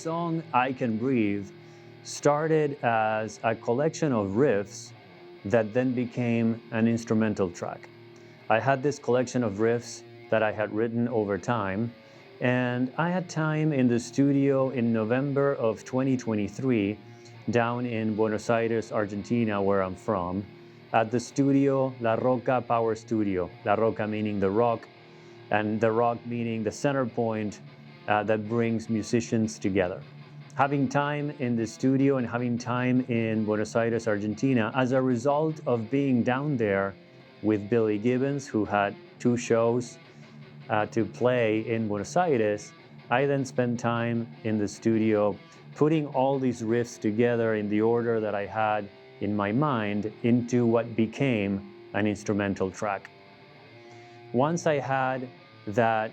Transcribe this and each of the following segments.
song, I Can Breathe, started as a collection of riffs that then became an instrumental track. I had this collection of riffs that I had written over time, and I had time in the studio in November of 2023 down in Buenos Aires, Argentina, where I'm from, at the studio La Roca Power Studio. La Roca meaning the rock, and the rock meaning the center point that brings musicians together. Having time in the studio and having time in Buenos Aires, Argentina, as a result of being down there with Billy Gibbons, who had 2 shows to play in Buenos Aires, I then spent time in the studio putting all these riffs together in the order that I had in my mind into what became an instrumental track. Once I had that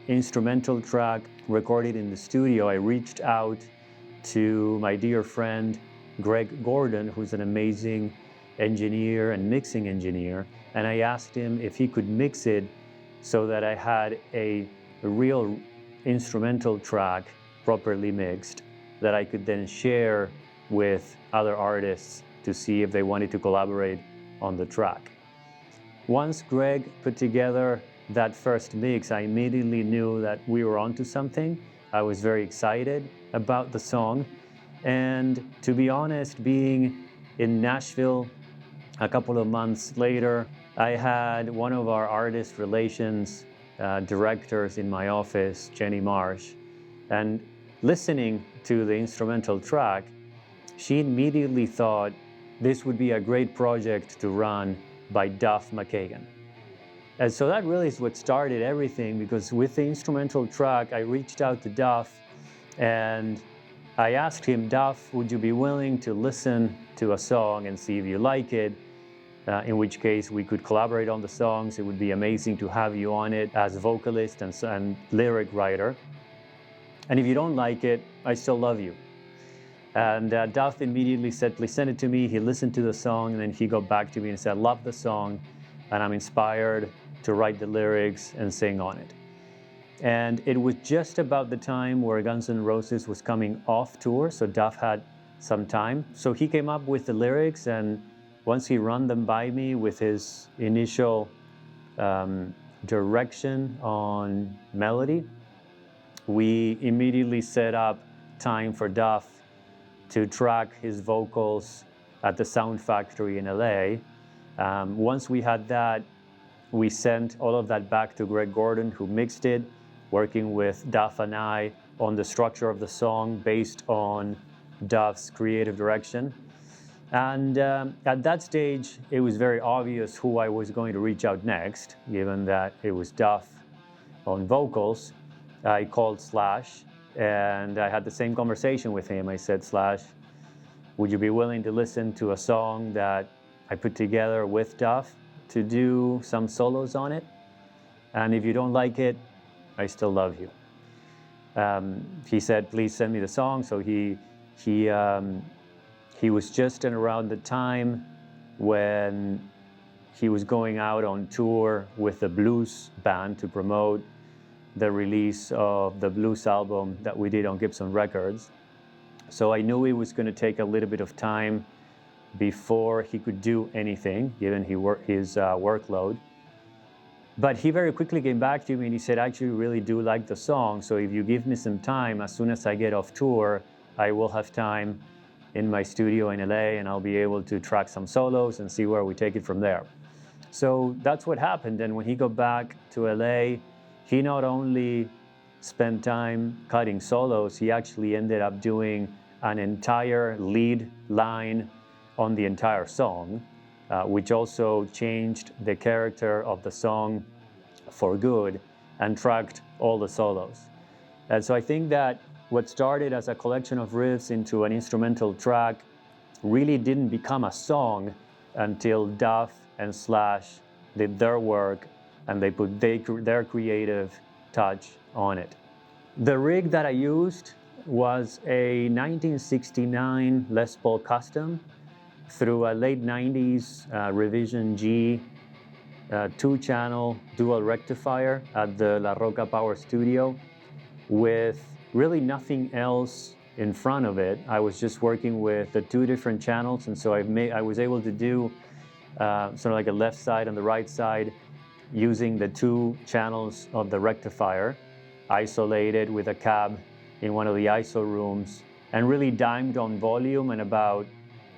instrumental track recorded in the studio, I reached out to my dear friend Greg Gordon, who's an amazing engineer and mixing engineer, and I asked him if he could mix it so that I had a real instrumental track properly mixed that I could then share with other artists to see if they wanted to collaborate on the track. Once Greg put together that first mix, I immediately knew that we were onto something. I was very excited about the song. And to be honest, being in Nashville a couple of months later, I had one of our artist relations directors in my office, Jenny Marsh, and listening to the instrumental track, she immediately thought this would be a great project to run by Duff McKagan. And so that really is what started everything, because with the instrumental track, I reached out to Duff and I asked him, Duff, would you be willing to listen to a song and see if you like it? In which case we could collaborate on the songs. It would be amazing to have you on it as vocalist and lyric writer. And if you don't like it, I still love you. And Duff immediately said, please send it to me. He listened to the song and then he got back to me and said, I love the song and I'm inspired to write the lyrics and sing on it. And it was just about the time where Guns N' Roses was coming off tour, so Duff had some time. So he came up with the lyrics, and once he ran them by me with his initial direction on melody, we immediately set up time for Duff to track his vocals at the Sound Factory in LA. Once we had that, we sent all of that back to Greg Gordon, who mixed it, working with Duff and I on the structure of the song based on Duff's creative direction. And at that stage, it was very obvious who I was going to reach out next, given that it was Duff on vocals. I called Slash, and I had the same conversation with him. I said, Slash, would you be willing to listen to a song that I put together with Duff to do some solos on it? And if you don't like it, I still love you. He said, please send me the song. So he was just in around the time when he was going out on tour with the blues band to promote the release of the blues album that we did on Gibson Records. So I knew it was going to take a little bit of time before he could do anything, given his workload. But he very quickly came back to me and he said, I actually really do like the song. So if you give me some time, as soon as I get off tour, I will have time in my studio in LA and I'll be able to track some solos and see where we take it from there. So that's what happened. And when he got back to LA, he not only spent time cutting solos, he actually ended up doing an entire lead line on the entire song, which also changed the character of the song for good and tracked all the solos. And so I think that what started as a collection of riffs into an instrumental track really didn't become a song until Duff and Slash did their work and they put their creative touch on it. The rig that I used was a 1969 Les Paul Custom through a late 90s Revision G 2-channel dual rectifier at the La Roca Power Studio with really nothing else in front of it. I was just working with the two different channels, and so I was able to do sort of like a left side and the right side using the two channels of the rectifier, isolated with a cab in one of the ISO rooms, and really dimed on volume and about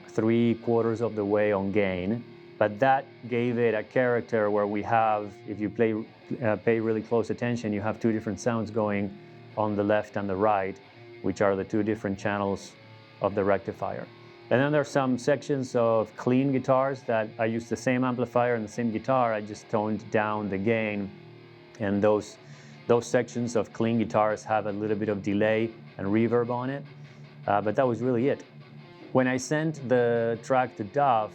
3/4 of the way on gain. But that gave it a character where we have, if you pay really close attention, you have two different sounds going on the left and the right, which are the two different channels of the rectifier. And then there's some sections of clean guitars that I used the same amplifier and the same guitar, I just toned down the gain. And those sections of clean guitars have a little bit of delay and reverb on it, but that was really it. When I sent the track to Duff,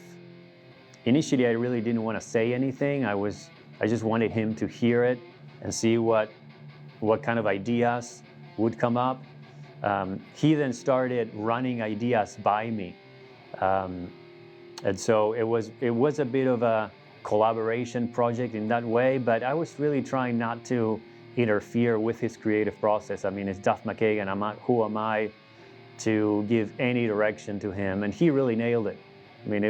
initially I really didn't want to say anything. I just wanted him to hear it and see what kind of ideas would come up. He then started running ideas by me. And so it was a bit of a collaboration project in that way, but I was really trying not to interfere with his creative process. I mean, it's Duff McKagan. Who am I to give any direction to him? And he really nailed it. I mean,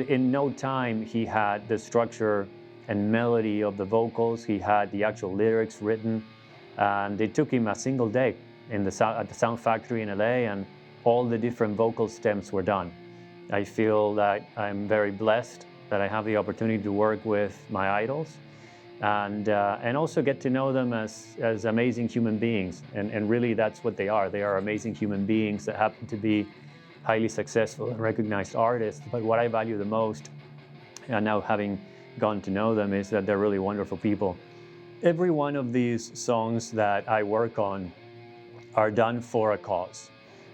in no time he had the structure and melody of the vocals. He had the actual lyrics written, and it took him a single day at the Sound Factory in LA, and all the different vocal stems were done. I feel that I'm very blessed that I have the opportunity to work with my idols, and also get to know them as amazing human beings. And really that's what they are. They are amazing human beings that happen to be highly successful and recognized artists. But what I value the most, and now having gotten to know them, is that they're really wonderful people. Every one of these songs that I work on are done for a cause.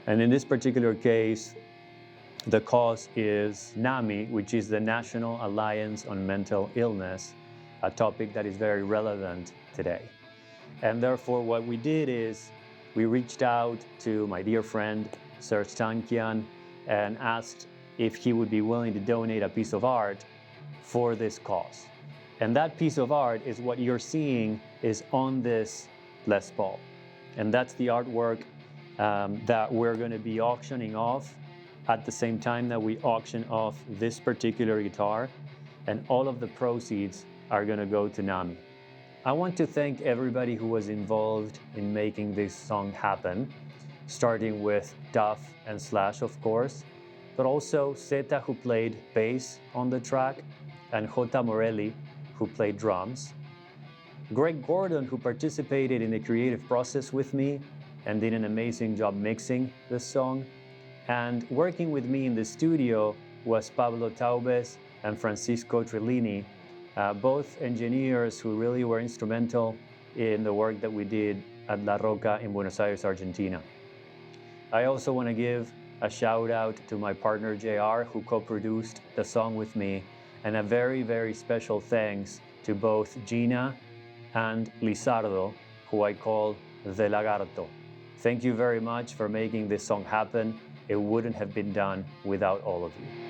And in this particular case, the cause is NAMI, which is the National Alliance on Mental Illness, a topic that is very relevant today. And therefore what we did is we reached out to my dear friend, Serj Tankian, and asked if he would be willing to donate a piece of art for this cause. And that piece of art is what you're seeing is on this Les Paul. And that's the artwork that we're going to be auctioning off at the same time that we auction off this particular guitar. And all of the proceeds are going to go to NAMI. I want to thank everybody who was involved in making this song happen, starting with Duff and Slash, of course, but also Seta, who played bass on the track, and Jota Morelli, who played drums. Greg Gordon, who participated in the creative process with me and did an amazing job mixing this song. And working with me in the studio was Pablo Toubes and Francisco Trillini, both engineers who really were instrumental in the work that we did at La Roca in Buenos Aires, Argentina. I also want to give a shout out to my partner JR, who co-produced the song with me, and a very, very special thanks to both Gina and Lizardo, who I call the Lagarto. Thank you very much for making this song happen. It wouldn't have been done without all of you.